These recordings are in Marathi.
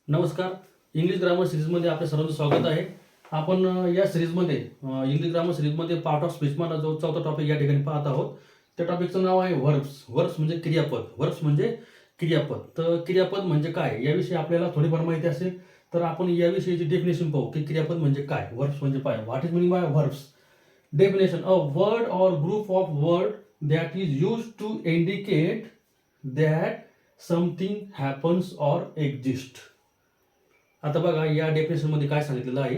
नमस्कार. इंग्लिश ग्रामर सिरीजमध्ये आपल्या सर्वांचं स्वागत आहे. आपण या सिरीजमध्ये इंग्लिश ग्रामर सिरीजमध्ये पार्ट ऑफ स्पीचमधला जो चौथा टॉपिक या ठिकाणी पाहत आहोत. त्या टॉपिकचं नाव आहे व्हर्ब्स. व्हर्ब्स म्हणजे क्रियापद. व्हर्ब्स म्हणजे क्रियापद. तर क्रियापद म्हणजे काय याविषयी आपल्याला थोडीफार माहिती असेल तर आपण याविषयीची डेफिनेशन पाहू की क्रियापद म्हणजे काय, व्हर्ब्स म्हणजे काय, what is meaning by verbs. Definition: a word or group of word that is used to indicate that something happens or exists. आता बघा या डेफिनेशनमध्ये काय सांगितलेलं आहे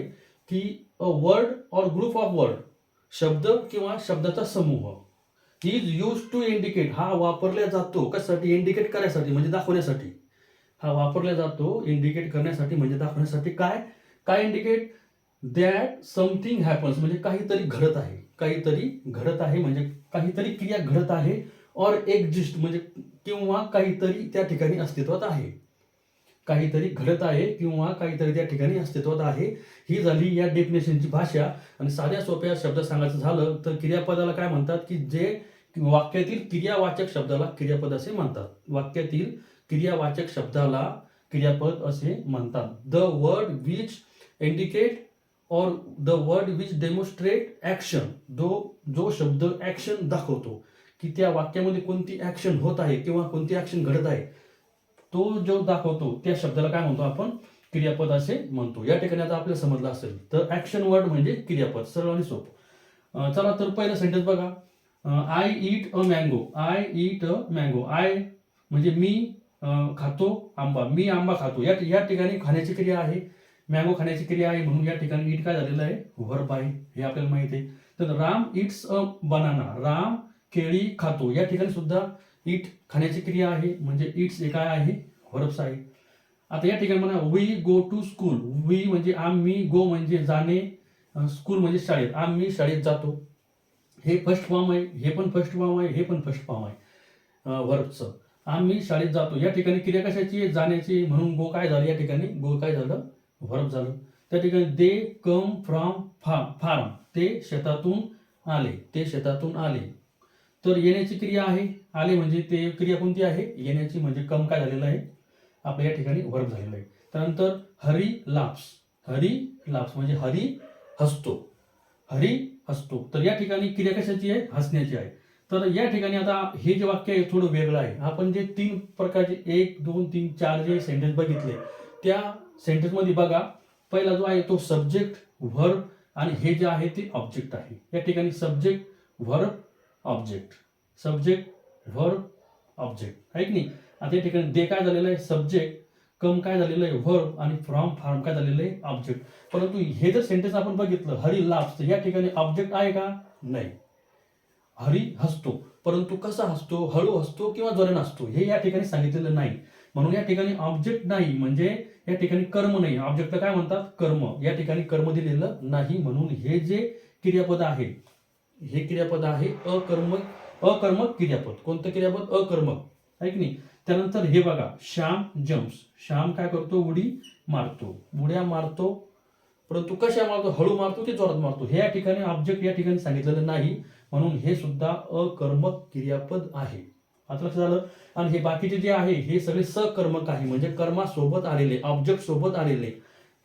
की अ word or group of word, शब्द किंवा शब्दाचा समूह इज यूज टू इंडिकेट, हा वापरला जातो कशासाठी, इंडिकेट करायसाठी म्हणजे दाखवण्यासाठी. हा वापरला जातो इंडिकेट करण्यासाठी म्हणजे दाखवण्यासाठी. काय काय इंडिकेट? दॅट समथिंग हॅपन्स म्हणजे काहीतरी घडत आहे, काहीतरी घडत आहे म्हणजे काहीतरी क्रिया घडत आहे. और एक्झिस्ट म्हणजे किंवा काहीतरी त्या ठिकाणी अस्तित्वात आहे. काहीतरी घडत आहे किंवा काहीतरी त्या ठिकाणी अस्तित्वात आहे. ही झाली या डेफिनेशनची भाषा. आणि साध्या सोप्या शब्दात सांगायचं झालं तर क्रियापदाला काय म्हणतात की जे वाक्यातील क्रियावाचक शब्दाला क्रियापद असे म्हणतात. वाक्यातील क्रियावाचक शब्दाला क्रियापद असे म्हणतात. द वर्ड विच इंडिकेट और the word which demonstrate action, जो शब्द ॲक्शन दाखवतो की त्या वाक्यामध्ये कोणती ॲक्शन होत आहे किंवा कोणती ॲक्शन घडत आहे, तो जो दाखवतो त्या शब्दाला काय म्हणतो आपण, क्रियापद असे म्हणतो. या ठिकाणी आता आपल्याला समजलं असेल तर ॲक्शन वर्ड म्हणजे क्रियापद, सरळ आणि सोपं. चला तर पहिलं सेंटेन्स बघा. I eat a mango. I eat a mango. I म्हणजे मी खातो आंबा. मी आंबा खातो. या ठिकाणी खाण्याची क्रिया आहे, मँगो खाण्याची क्रिया आहे, म्हणून या ठिकाणी ईट काय झालेलं आहे, व्हर्ब आहे, हे आपल्याला माहिती आहे. तर Ram it's a banana. Ram केळी खातो. या ठिकाणी सुद्धा इट खाण्याची क्रिया आहे म्हणजे इट्स हे काय आहे, व्हर्ब्स आहे. आता या ठिकाणी म्हणा we go to school. We म्हणजे आम्ही, गो म्हणजे जाणे, स्कूल म्हणजे शाळेत. आम्ही शाळेत जातो. हे फर्स्ट फॉर्म आहे, हे पण फर्स्ट फॉर्म आहे, हे पण फर्स्ट फॉर्म आहे व्हर्बचं. आम्ही शाळेत जातो. या ठिकाणी क्रिया कशाची, जाण्याची, म्हणून गो काय झालं, या ठिकाणी गो काय झालं, व्हर्ब झालं. त्या ठिकाणी दे कम फ्रॉम फार्म. ते शेतातून आले. ते शेतातून आले. तर येण्याची क्रिया आहे, आले म्हणजे ते क्रिया कोणती आहे, येण्याची, म्हणजे कम काय झालेलं आहे, आपल्या या ठिकाणी वर्ब झालेलं आहे. त्यानंतर हरी लाप्स. हरी लाप्स म्हणजे हरी हसतो. हरी हसतो. तर या ठिकाणी क्रिया कशाची आहे, हसण्याची आहे. तर या ठिकाणी आता हे जे वाक्य आहे थोडं वेगळं आहे. आपण जे 3 प्रकारचे 1 2 3 4 जे सेंटेन्स बघितले त्या सेंटेन्समध्ये बघा, पहिला जो आहे तो सब्जेक्ट व्हर्ब आणि हे जे आहे ते ऑब्जेक्ट आहे. या ठिकाणी subject verb object, subject verb object आहे की नाही. आता या ठिकाणी दे काय झालेलं आहे, सब्जेक्ट, कम काय झालेलं आहे, व्हर्ब, आणि फ्रॉम फार्म काय झालेलं आहे, ऑब्जेक्ट. परंतु हे जर सेंटेन्स आपण बघितलं हरी लाफ्स, तर या ठिकाणी ऑब्जेक्ट आहे का, नाही. हरी हसतो, परंतु कसा हसतो, हळू हसतो किंवा जोराने हसतो, हे या ठिकाणी सांगितलेलं नाही. म्हणून या ठिकाणी ऑब्जेक्ट नाही, म्हणजे या ठिकाणी कर्म नाही. ऑब्जेक्टला काय म्हणतात, कर्म. या ठिकाणी कर्म दिलेलं नाही. म्हणून हे जे क्रियापद आहे, हे क्रियापद आहे अकर्मक क्रियापद. कोणतं क्रियापद, अकर्मक आहे की नाही. त्यानंतर हे बघा, श्याम जम्प्स. श्याम काय करतो, उडी मारतो. उड्या मारतो, परंतु कशा मारतो, हळू मारतो की जोरात मारतो, हे या ठिकाणी ऑब्जेक्ट या ठिकाणी सांगितलेलं नाही. म्हणून हे सुद्धा अकर्मक क्रियापद आहे. आता लक्षात आलं. आणि हे बाकीचे जे आहे हे सगळे सकर्मक आहे, म्हणजे कर्मासोबत आलेले, ऑब्जेक्ट सोबत आलेले,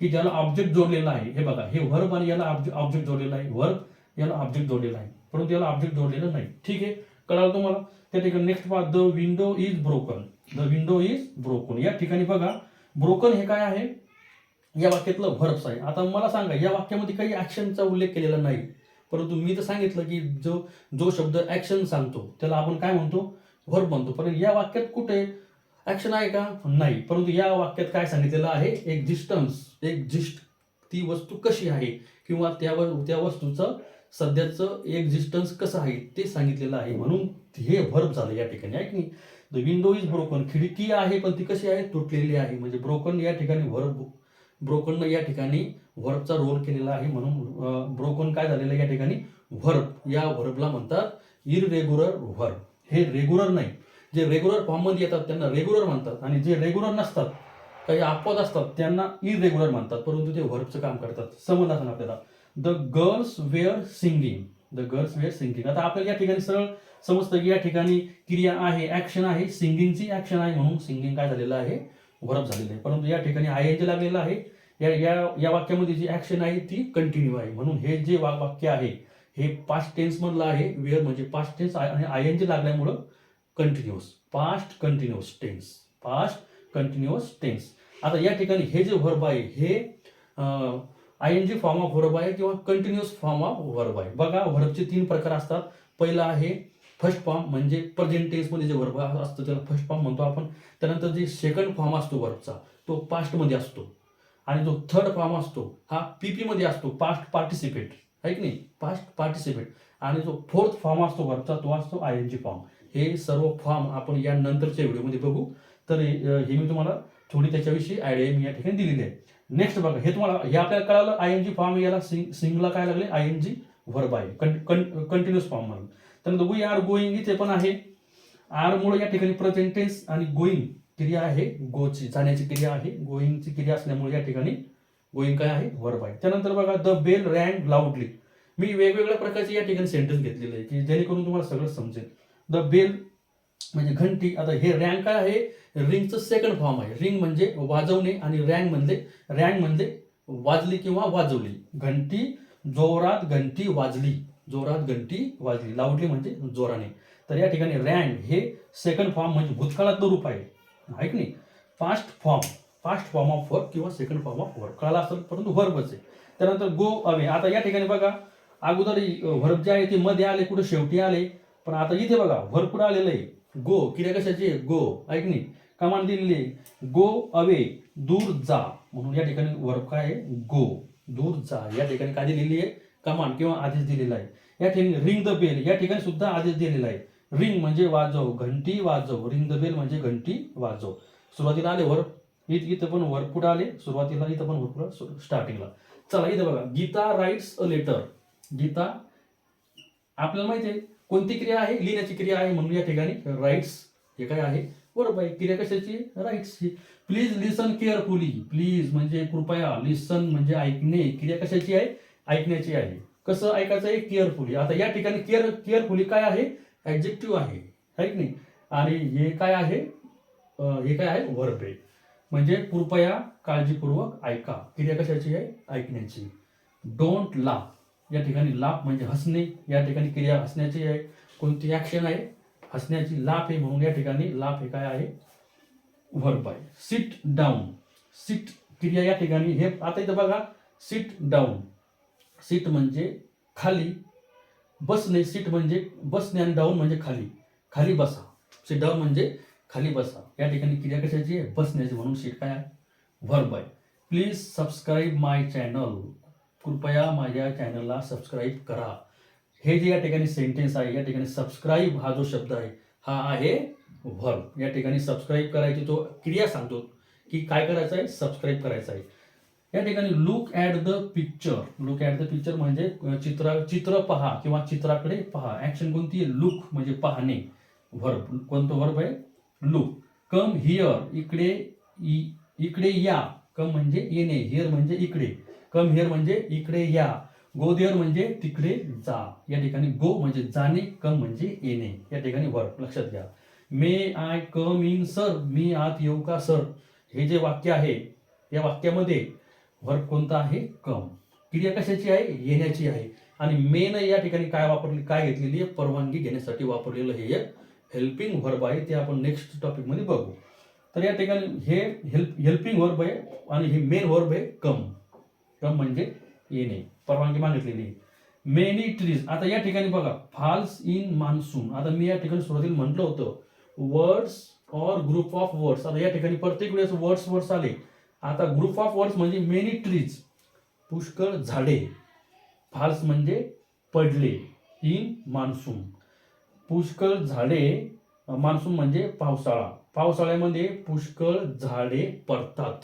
की ज्याला ऑब्जेक्ट जोडलेला आहे. हे बघा, हे व्हर्ब आणि याला ऑब्जेक्ट जोडलेला आहे, व्हर्ब याला ऑब्जेक्ट जोडलेला आहे, परंतु याला ऑब्जेक्ट जोडलेलं नाही. ठीक आहे, कळालं तुम्हाला. त्या ठिकाणी नेक्स्ट पहा, the window is broken. The window is broken. या ठिकाणी बघा, ब्रोकन हे काय आहे, या वाक्यातलं व्हर्ब्स आहे. आता मला सांगा, या वाक्यामध्ये काही ऍक्शनचा उल्लेख केलेला नाही, परंतु मी तर सांगितलं की जो शब्द ऍक्शन सांगतो त्याला आपण काय म्हणतो, व्हर्ब म्हणतो. परंतु या वाक्यात कुठे ऍक्शन आहे का, नाही. परंतु या वाक्यात काय सांगितलेलं आहे, एक्झिस्टन्स. एक्झिस्ट, ती वस्तू कशी आहे किंवा त्या वस्तूचं सध्याचं एक्झिस्टन्स कसं आहे ते सांगितलेलं आहे, म्हणून हे व्हर्ब झालं या ठिकाणी, आहे की नाही. The window is broken. खिडकी आहे पण ती कशी आहे, तुटलेली आहे, म्हणजे ब्रोकन या ठिकाणी व्हर्ब, ब्रोकननं या ठिकाणी व्हर्बचा रोल केलेला आहे. म्हणून ब्रोकन काय झालेलं आहे या ठिकाणी, व्हर्ब. या व्हर्बला म्हणतात इररेग्युलर व्हर्ब. हे रेग्युलर नाही. जे रेग्युलर फॉर्ममध्ये येतात त्यांना रेग्युलर म्हणतात, आणि जे रेग्युलर नसतात, काही अपवाद असतात, त्यांना इररेग्युलर म्हणतात, परंतु ते व्हर्बचं काम करतात. समजलं असेल आपल्याला. The girls were singing. The girls were singing. आता आपल्याला या ठिकाणी सरळ समजतं की या ठिकाणी क्रिया आहे, ऍक्शन आहे, सिंगिंगची ऍक्शन आहे, म्हणून सिंगिंग काय झालेलं आहे, व्हर्ब झालेलं आहे, परंतु या ठिकाणी आयएनजी लागलेला आहे. या या या वाक्यामध्ये जी ऍक्शन आहे ती कंटिन्यू आहे, म्हणून हे जे वाक्य आहे हे पास्ट टेन्स मधलं आहे. वेअर म्हणजे पास्ट टेन्स आणि आयएनजी लागल्यामुळं continuous, past continuous tense, past continuous tense. आता या ठिकाणी हे जे व्हर्ब आहे हे आयएनजी फॉर्म ऑफ व्हर्ब आहे किंवा कंटिन्युअस फॉर्म ऑफ व्हर्ब आहे. बघा, व्हर्बचे 3 प्रकार असतात. पहिला आहे फर्स्ट फॉर्म, म्हणजे प्रेझेंट टेन्स मध्ये जे व्हर्ब असतं त्याला फर्स्ट फॉर्म म्हणतो आपण. त्यानंतर जे सेकंड फॉर्म असतो व्हर्बचा तो पास्ट मध्ये असतो, आणि जो थर्ड फॉर्म असतो हा पीपी मध्ये असतो, पास्ट पार्टिसिपेट, आहे की नाही, पास्ट पार्टिसिपेट. आणि जो फोर्थ फॉर्म असतो व्हर्बचा तो असतो आयएनजी फॉर्म. हे सर्व फॉर्म आपण या नंतरच्या व्हिडिओमध्ये बघू. तर हे मी तुम्हाला थोडी त्याच्याविषयी आयडिया मी या ठिकाणी दिलेली आहे. नेक्स्ट बघा, हे तुम्हाला हे आपल्याला कळालं आयएनजी फॉर्म, याला सिंगला काय लागले, आयएनजी व्हर्ब आहे कंटिन्युअस फॉर्म म्हणून. त्यानंतर वी आर गोईंग इथे पण आहे, आर मुळे या ठिकाणी प्रेझेंट टेन्स आणि गोईंग क्रिया आहे, गोची जाण्याची क्रिया आहे, गोईंगची क्रिया असल्यामुळे या ठिकाणी गोईंग काय आहे, व्हर्ब आहे. त्यानंतर बघा, द बेल रँग लाऊडली. मी वेगवेगळ्या प्रकारचे या ठिकाणी सेंटेन्स घेतलेले आहे की जेणेकरून तुम्हाला सगळं समजेल. द बेल म्हणजे घंटी. आता हे रँग काय आहे, रिंगचं सेकंड फॉर्म आहे. रिंग म्हणजे वाजवणे आणि रँग म्हणजे वाजली किंवा वाजवली. घंटी, जोरात घंटी वाजली, जोरात घंटी वाजली. लाऊडली म्हणजे जोराने. तर या ठिकाणी रँग हे सेकंड फॉर्म म्हणजे भूतकाळातलं रूप आहे की नाही. पास्ट फॉर्म ऑफ वर्ब किंवा सेकंड फॉर्म ऑफ वर्ब कळाला असेल, परंतु वर्बच आहे. त्यानंतर गो अवे. आता या ठिकाणी बघा, अगोदर वर्ब जे आहे ते मध्ये आले, कुठे शेवटी आले, पण आता इथे बघा वर्ब कुठे आलेलं आहे, गो. क्रिया कशाची आहे, गो, आहे की नाही. कमांड दिलेली आहे, गो अवे, दूर जा. म्हणून या ठिकाणी वर्ब काय आहे, गो, दूर जा. या ठिकाणी काय दिलेली आहे, कमांड किंवा आदेश दिलेला आहे. या ठिकाणी रिंग द बेल, या ठिकाणी सुद्धा आदेश दिलेला आहे. रिंग म्हणजे वाजव, घंटी वाजव. रिंग द बेल म्हणजे घंटी वाजव. सुरुवातीला आले वर्ब, इथं पण वर्ब कुठं आले, सुरुवातीला, इथं पण वर्ब स्टार्टिंगला. चला इथं बघा, Geeta writes a letter. Geeta आपल्याला माहिती आहे कोणती क्रिया आहे, लिहिण्याची क्रिया आहे, म्हणून या ठिकाणी राईट्स हे काय आहे, वर्ब आहे. क्रिया कशाची, राईट्सची. Please listen carefully. प्लीज म्हणजे कृपया, लिसन म्हणजे ऐकणे. क्रिया कशाची आहे, ऐकण्याची आहे. कसं ऐकायचं आहे, केअरफुली. आता या ठिकाणी केअरफुली काय आहे, ऍडजेक्टिव्ह आहे की नाही. आणि हे काय आहे, वर्ब आहे. म्हणजे कृपया, काळजीपूर्वक ऐका. क्रिया कशाची आहे, ऐकण्याची. Don't laugh. या ठिकाणी लाफ म्हणजे हसणे. या ठिकाणी क्रिया हसण्याची आहे. कोणती ऍक्शन आहे, हसण्याची. लाफ आहे, म्हणून या ठिकाणी लाफ हे काय आहे, वर्ब आहे. Sit down. सिट क्रिया या ठिकाणी हे, आता इथं बघा, सिट डाऊन. सिट म्हणजे खाली बसणे. सिट म्हणजे बसणे आणि डाऊन म्हणजे खाली, खाली बसा. सिट डाऊन म्हणजे खाली बसा. या ठिकाणी क्रिया कशाची आहे, बसण्याची, म्हणून सिट काय आहे, वर्ब आहे. Please subscribe my channel. कृपया माझ्या चॅनलला सबस्क्राईब करा. हे जे या ठिकाणी सेंटेन्स आहे, या ठिकाणी सबस्क्राईब हा जो शब्द आहे हा आहे वर्ब. या ठिकाणी सबस्क्राईब करायची तो क्रिया सांगतो की काय करायचं आहे, सबस्क्राईब करायचं आहे. या ठिकाणी look at the picture. Look at the picture म्हणजे चित्र पहा किंवा चित्राकडे पहा. ऍक्शन कोणती आहे, लुक म्हणजे पाहणे. वर्ब कोणतं वर्ब आहे, लुक. Come here. इकडे या. कम म्हणजे येणे, हिअर म्हणजे इकडे. कम हिअर म्हणजे इकडे या. गो देअर म्हणजे तिकडे जा. या ठिकाणी गो म्हणजे जाणे, कम म्हणजे येणे. या ठिकाणी वर्ब लक्षात घ्या. मे आय कम इन सर. मी आत येऊ का सर. हे जे वाक्य आहे या वाक्यामध्ये वर्ब कोणता आहे, कम. क्रिया कशाची आहे, येण्याची आहे. आणि मेन या ठिकाणी काय घेतलेली आहे, परवानगी घेण्यासाठी वापरलेलं हे एक हेल्पिंग वर्ब आहे. ते आपण नेक्स्ट टॉपिक मध्ये बघू. तर या ठिकाणी हे हेल्पिंग वर्ब आहे आणि हे मेन वर्ब आहे कम. कम म्हणजे येणे, परवानगी मागितलेली. Many trees. आता या ठिकाणी बघा, फॉल्स इन मान्सून. आता मी या ठिकाणी सुरुवातीला म्हटलं होतं words or group of words. आता या ठिकाणी प्रत्येक वेळेस वर्ड्स आले. आता ग्रुप ऑफ वर्ड्स म्हणजे मेनी ट्रीज, पुष्कळ झाडे. फॉल्स म्हणजे पडले, इन मान्सून पुष्कळ झाडे. मान्सून म्हणजे पावसाळा. पावसाळ्यामध्ये पुष्कळ झाडे पडतात.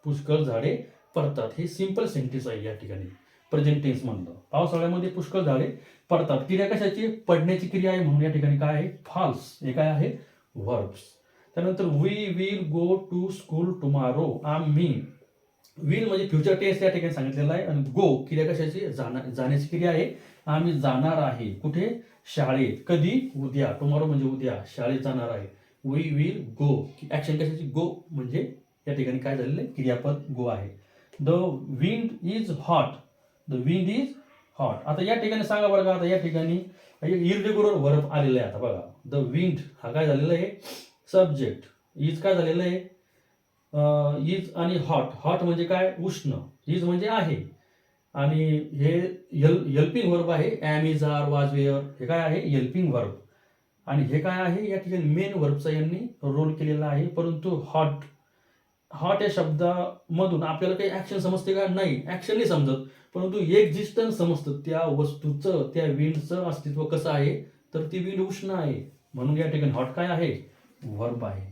पुष्कळ झाडे पडतात. हे सिंपल सेंटेन्स आहे या ठिकाणी प्रेझेंट टेन्स म्हणलं. पावसाळ्यामध्ये पुष्कळ झाडे पडतात. क्रिया कशाची, पडण्याची क्रिया आहे, म्हणून या ठिकाणी काय आहे, फॉल्स. हे काय आहे, वर्ब्स. त्यानंतर we will go to school tomorrow. आम्ही, विल म्हणजे फ्युचर टेन्स या ठिकाणी सांगितलेलं आहे. आणि गो क्रिया कशाची, जाण्याची क्रिया आहे. आम्ही जाणार आहे कुठे, शाळेत. कधी, उद्या. टुमारो म्हणजे उद्या, शाळेत जाणार आहे. We will go. ऍक्शन कशाची? गो म्हणजे या ठिकाणी काय झालेलं आहे? क्रियापद गो आहे. The wind is hot. The wind is hot. आता या ठिकाणी सांगा बरं का, आता या ठिकाणी इररेग्युलर वर्ब आलेला आहे. आता बघा, द विंड हा काय झालेला आहे? सब्जेक्ट. इज काय झालेलं आहे? इज आणि हॉट. हॉट म्हणजे काय? उष्ण. इज म्हणजे आहे. आणि हे हेल्पिंग वर्ब आहे. ॲम, इज, आर, वाज, वेअर. हे काय आहे? Helping verb. आणि हे काय आहे? या ठिकाणी मेन वर्बचा यांनी रोल केलेला आहे. परंतु हॉट हॉट या शब्दामधून आपल्याला काही ऍक्शन समजते का? नाही, ऍक्शन नाही समजत, परंतु एक्झिस्टन्स समजतं. त्या वस्तूचं, त्या विंडचं अस्तित्व कसं आहे? तर ती विंड उष्ण आहे. म्हणून या ठिकाणी हॉट काय आहे? वर्ब आहे.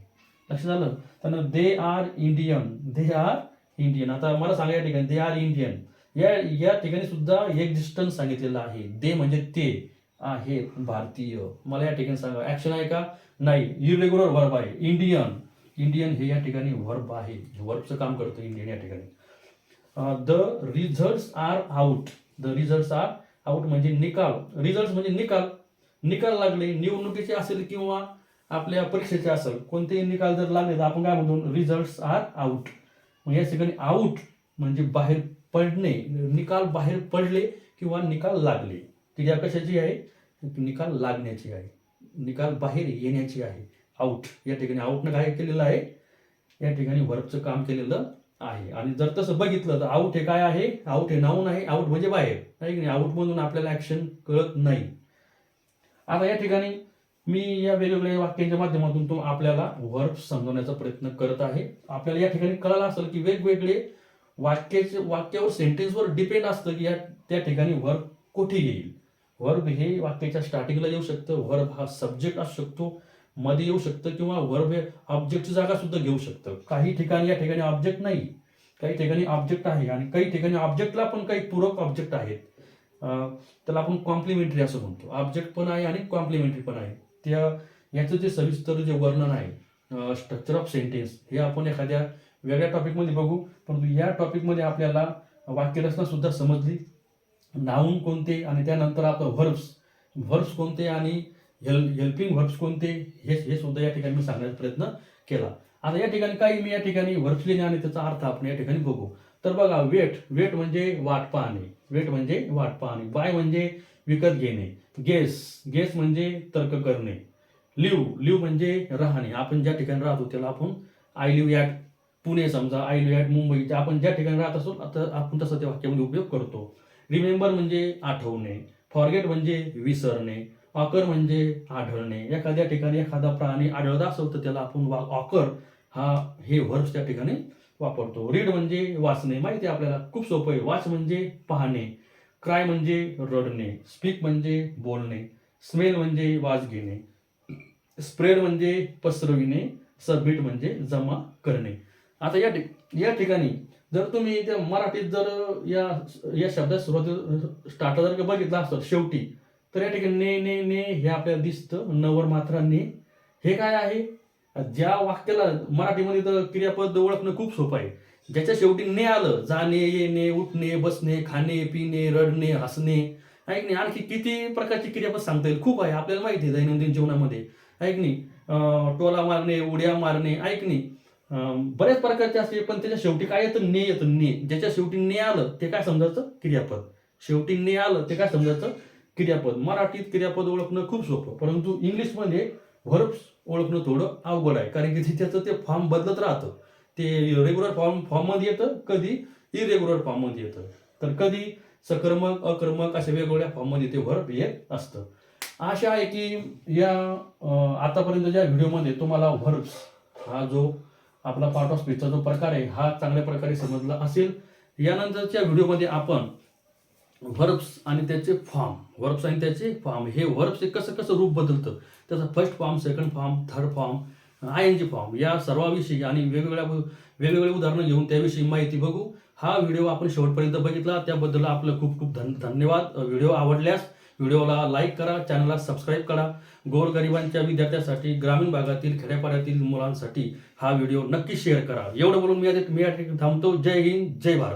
लक्षात आलं? त्यानं they are Indian. They are Indian. आता मला सांगा या ठिकाणी दे आर इंडियन या ठिकाणी सुद्धा एक्झिस्टन्स सांगितलेलं आहे. दे म्हणजे ते आहेत भारतीय. मला या ठिकाणी सांगा ऍक्शन आहे का? नाही, इरेग्युलर वर्ब आहे. इंडियन. इंडियन हे या ठिकाणी वर्ब आहे. वर्बचं काम करतं इंडियन या ठिकाणी. The results are out. The results are out म्हणजे निकाल. रिझल्ट म्हणजे निकाल. निकाल लागले, निवडणुकीचे असेल किंवा आपल्या परीक्षेचे असेल, कोणतेही निकाल जर लागले तर आपण काय म्हणतो? Results are out. मग या ठिकाणी आउट म्हणजे बाहेर पडणे. निकाल बाहेर पडले किंवा निकाल लागले. क्रिया कशाची आहे? निकाल लागण्याची आहे. निकाल बाहेर येण्याची आहे. आउट. या ठिकाणी आउटनं काय केलेलं आहे? या ठिकाणी वर्बचं काम केलेलं आहे. आणि जर तसं बघितलं तर आउट हे काय आहे? आउट हे नाऊन आहे. आउट म्हणजे बाहेर आहे की नाही? आउट मधून आपल्याला ऍक्शन कळत नाही. आता या ठिकाणी मी या वेगवेगळ्या वाक्यांच्या माध्यमातून तो आपल्याला वर्ब समजवण्याचा प्रयत्न करत आहे. आपल्याला या ठिकाणी कळालं असेल की वेगवेगळे वाक्यावर सेंटेन्सवर डिपेंड असतं की त्या ठिकाणी वर्ब कुठे येईल. वर्ब हे वाक्याच्या स्टार्टिंगला येऊ शकतं. वर्ब हा सब्जेक्ट असू शकतो, मध्ये येऊ शकतं, किंवा वर्ब हे ऑब्जेक्टची जागा सुद्धा घेऊ शकतं. काही ठिकाणी या ठिकाणी ऑब्जेक्ट नाही, काही ठिकाणी ऑब्जेक्ट आहे, आणि काही ठिकाणी ऑब्जेक्टला पण काही पूरक ऑब्जेक्ट आहेत. त्याला आपण कॉम्प्लिमेंटरी असं म्हणतो. ऑब्जेक्ट पण आहे आणि कॉम्प्लिमेंटरी पण आहे. याचं जे सविस्तर जे वर्णन आहे, स्ट्रक्चर ऑफ सेंटेन्स, हे आपण एखाद्या वेगळ्या टॉपिकमध्ये बघू. परंतु या टॉपिकमध्ये आपल्याला वाक्यरचना सुद्धा समजली. नाऊन कोणते आणि त्यानंतर आपण व्हर्ब्स कोणते आणि हेल्पिंग व्हर्ब्स कोणते हे सुद्धा या ठिकाणी मी सांगण्याचा प्रयत्न केला. आता या ठिकाणी काही मी या ठिकाणी व्हर्ब्स लिहिणे आणि त्याचा अर्थ आपण या ठिकाणी बघू. तर बघा, वेट म्हणजे वाट पाहणे. वेट म्हणजे वाट पाहणे. बाय म्हणजे विकत घेणे. गेस म्हणजे तर्क करणे. लिव्ह म्हणजे राहणे. आपण ज्या ठिकाणी राहतो त्याला आपण आय लिव्ह ॲट पुणे समजा, आय लिव्ह ॲट मुंबई, आपण ज्या ठिकाणी राहत असतो आता आपण तसं त्या वाक्यामध्ये उपयोग करतो. रिमेंबर म्हणजे आठवणे. फॉरगेट म्हणजे विसरणे. ऑकर म्हणजे आढळणे. एखाद्या ठिकाणी एखादा प्राणी आढळत असेल तर त्याला आपण ऑकर हे व्हर्ब्स त्या ठिकाणी वापरतो. रीड म्हणजे वाचणे. माहिती आहे आपल्याला, खूप सोपं आहे. वॉच म्हणजे पाहणे. क्राय म्हणजे रडणे. स्पीक म्हणजे बोलणे. स्मेल म्हणजे वास घेणे. स्प्रेड म्हणजे पसरविणे. सबमिट म्हणजे जमा करणे. आता या ठिकाणी जर तुम्ही त्या मराठीत जर या शब्दात सुरुवात स्टार्टर जर बघितला असतं शेवटी, तर या ठिकाणी ने हे आपल्याला दिसतं. नवर मात्रा ने. हे काय आहे? ज्या वाक्याला मराठीमध्ये तर क्रियापद ओळखणं खूप सोपं आहे. ज्याच्या शेवटी ने आलं, जाणे, येणे, उठणे, बसणे, खाणे, पिणे, रडणे, हसणे, ऐक नाही, आणखी किती प्रकारची क्रियापद सांगता येईल. खूप आहे, आपल्याला माहिती आहे दैनंदिन जीवनामध्ये. ऐक नाही, टोला मारणे, उड्या मारणे, ऐक नाही, बऱ्याच प्रकारचे असते. पण त्याच्या शेवटी काय येतं? ने येतं. ने. ज्याच्या शेवटी ने आलं ते काय समजायचं? क्रियापद. शेवटी ने आलं ते काय समजायचं? क्रियापद. मराठीत क्रियापद ओळखणं खूप सोपं, परंतु इंग्लिशमध्ये व्हर्ब्स ओळखणं थोडं अवघड आहे. कारण की त्याचं ते फॉर्म बदलत राहतं. ते रेग्युलर फॉर्ममध्ये येतं, कधी इरेग्युलर फॉर्ममध्ये येतं. तर कधी सकर्मक, अकर्मक अशा वेगवेगळ्या फॉर्ममध्ये ते व्हर्ब येत असतं. आशा आहे की या आतापर्यंतच्या व्हिडिओमध्ये तुम्हाला व्हर्ब्स हा जो आपला पार्ट ऑफ स्पीचचा जो प्रकार आहे हा चांगल्या प्रकारे समजला असेल. यानंतरच्या व्हिडिओमध्ये आपण व्हर्ब्स आणि त्याचे फॉर्म, हे व्हर्ब्स कसं कसं रूप बदलतं, त्याचा first form, second form, third form, ING form, या सर्वाविषयी आणि वेगवेगळे उदाहरणं घेऊन त्याविषयी माहिती बघू. हा व्हिडिओ आपण शेवटपर्यंत बघितला त्याबद्दल आपलं खूप खूप धन्यवाद. व्हिडिओ आवडल्यास व्हिडिओला लाईक करा, चॅनलला सबस्क्राईब करा. गोरगरिबांच्या विद्यार्थ्यांसाठी, ग्रामीण भागातील, खेड्यापाड्यातील मुलांसाठी हा व्हिडिओ नक्की शेअर करा. एवढं बोलून मी थांबतो. जय हिंद, जय भारत.